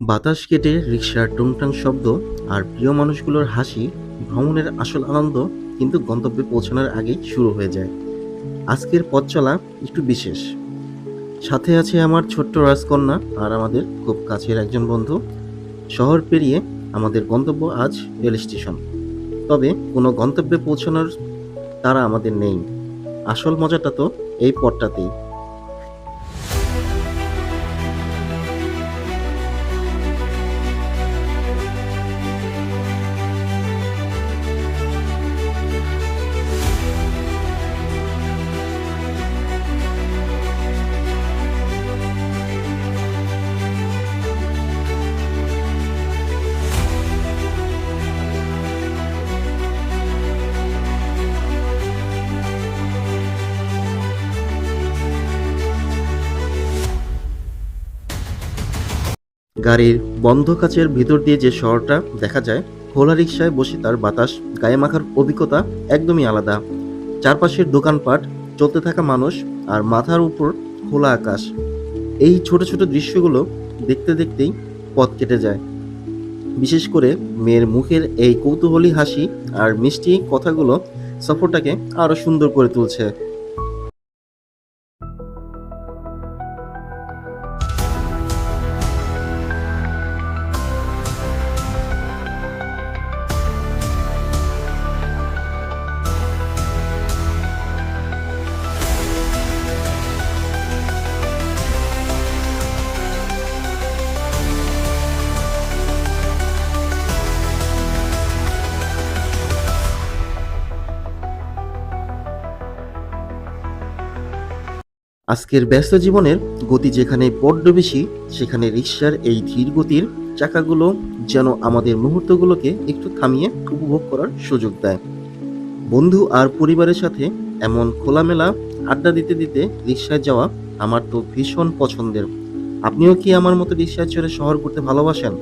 বাতাস কেটে রিকশার টুংটাং শব্দ আর প্রিয় মানুষগুলোর হাসি, ভ্রমণের আসল আনন্দ কিন্তু গন্তব্যে পৌঁছানোর আগেই শুরু হয়ে যায়। আজকের পথ চলা একটু বিশেষ। সাথে আছে আমার ছোট্ট রাজকন্যা আর আমাদের খুব কাছের একজন বন্ধু। শহর পেরিয়ে আমাদের গন্তব্য আজ রেল স্টেশন। তবে কোনো গন্তব্যে পৌঁছানোর তারা আমাদের নেই। আসল মজাটা তো এই পথটাতেই। গাড়ির বন্ধ কাচের ভিতর দিয়ে যে শহরটা দেখা যায়, খোলা রিকশায় বসে তার বাতাস গায়ে মাখার অভিজ্ঞতা একদমই আলাদা। চারপাশের দোকানপাট, চলতে থাকা মানুষ আর মাথার উপর খোলা আকাশ। এই ছোট ছোট দৃশ্যগুলো দেখতে দেখতেই পথ কেটে যায়। বিশেষ করে মেয়ের মুখের এই কৌতূহলী হাসি আর মিষ্টি কথাগুলো সফরটাকে আরো সুন্দর করে তুলছে। আজকের ব্যস্ত জীবনের গতি যেখানে বড্ড বেশি, সেখানে রিকশার এই ধীর গতির চাকাগুলো যেন আমাদের মুহূর্তগুলোকে একটু থামিয়ে উপভোগ করার সুযোগ দেয়। বন্ধু আর পরিবারের সাথে এমন খোলামেলা আড্ডা দিতে দিতে রিকশায় যাওয়া আমার তো ভীষণ পছন্দের। আপনিও কি আমার মতো রিকশায় চড়ে শহর ঘুরতে ভালোবাসেন?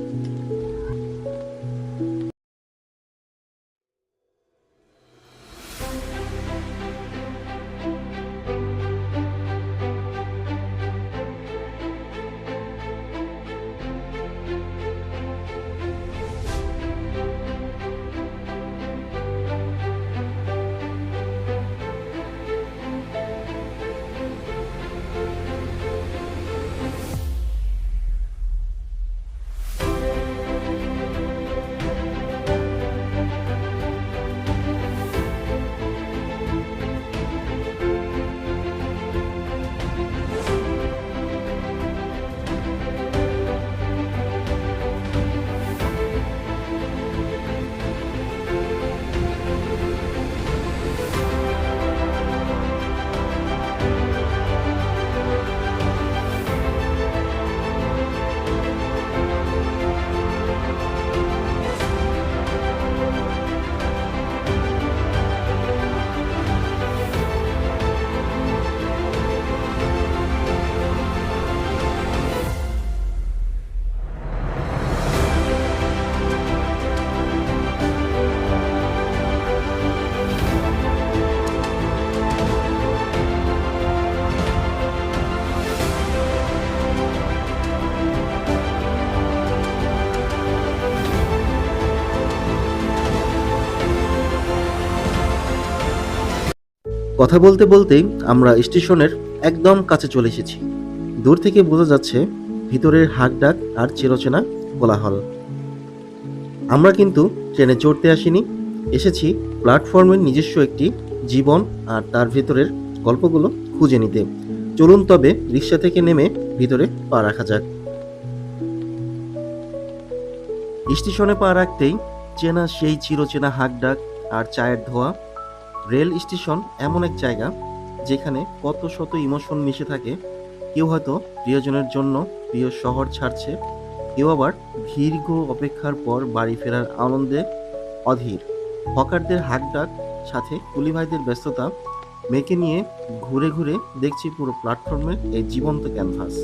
কথা বলতে বলতেই আমরা স্টেশনের একদম কাছে চলে এসেছি। দূর থেকে বোঝা যাচ্ছে ভিতরের হাঁকডাক আর চিরচেনা কোলাহল। আমরা কিন্তু ট্রেনে চড়তে আসিনি, এসেছি প্ল্যাটফর্মের নিজস্ব একটি জীবন আর তার ভেতরের গল্পগুলো খুঁজে নিতে। চলুন তবে রিক্সা থেকে নেমে ভিতরে পা রাখা যাক। স্টেশনে পা রাখতেই চেনা সেই চিরচেনা হাঁকডাক আর চায়ের ধোঁয়া। রেল স্টেশন এমন এক জায়গা যেখানে কত শত ইমোশন মিশে থাকে। কেউ হয়তো প্রিয়জনের জন্য প্রিয় শহর ছাড়ছে, কেউ আবার দীর্ঘ অপেক্ষার পর বাড়ি ফেরার আনন্দে অধীর। হকারদের হাঁকডাক, সাথে কুলি ভাইদের ব্যস্ততা, মেয়েকে নিয়ে ঘুরে ঘুরে দেখছি পুরো প্ল্যাটফর্মের এই জীবন্ত ক্যানভাস।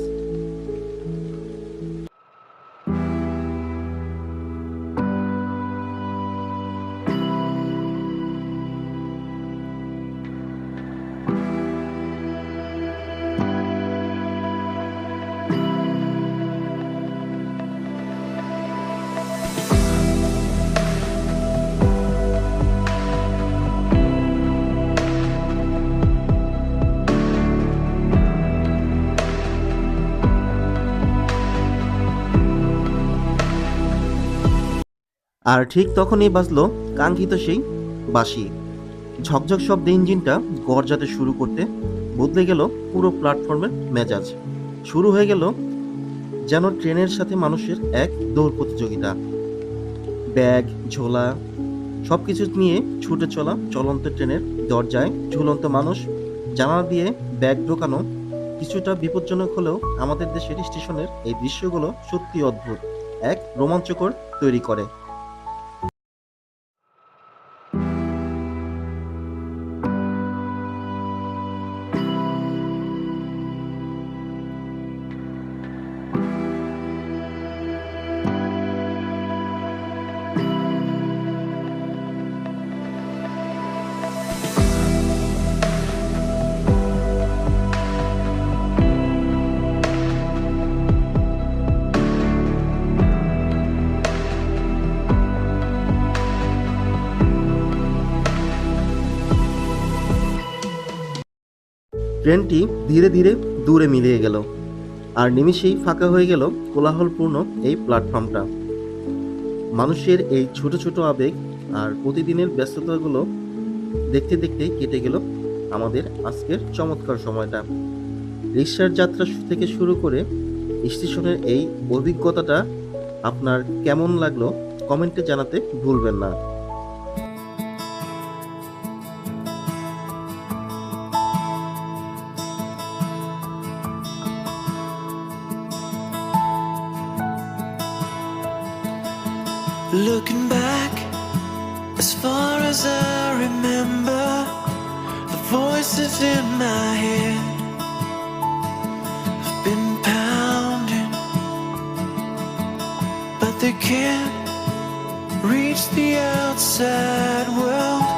আর ঠিক তখনই বাজলো কাঙ্ক্ষিত সেই বাঁশি। ঝকঝক শব্দে ইঞ্জিনটা গর্জাতে শুরু করতে বদলে গেল পুরো প্ল্যাটফর্মের মেজাজ। শুরু হয়ে গেল যেন ট্রেনের সাথে মানুষের এক দৌড় প্রতিযোগিতা। ব্যাগ, ঝোলা সবকিছু নিয়ে ছুটে চলা চলন্ত ট্রেনের দরজায় ঝুলন্ত মানুষ, জানালা দিয়ে ব্যাগ ঢোকানো। কিছুটা বিপজ্জনক হলেও আমাদের দেশের স্টেশনের এই দৃশ্যগুলো সত্যি অদ্ভুত, এক রোমাঞ্চকর তৈরি করে। ট্রেনটি ধীরে ধীরে দূরে মিলিয়ে গেল, আর নিমিষেই ফাঁকা হয়ে গেল কোলাহলপূর্ণ এই প্ল্যাটফর্মটা। মানুষের এই ছোট ছোট আবেগ আর প্রতিদিনের ব্যস্ততাগুলো দেখতে দেখতে কেটে গেল আমাদের আজকের চমৎকার সময়টা। রিক্সার যাত্রা থেকে শুরু করে স্টেশনের এই অভিজ্ঞতাটা আপনার কেমন লাগলো কমেন্টে জানাতে ভুলবেন না। Looking back, as far as I remember, the voices in my head have been pounding, but they can't reach the outside world.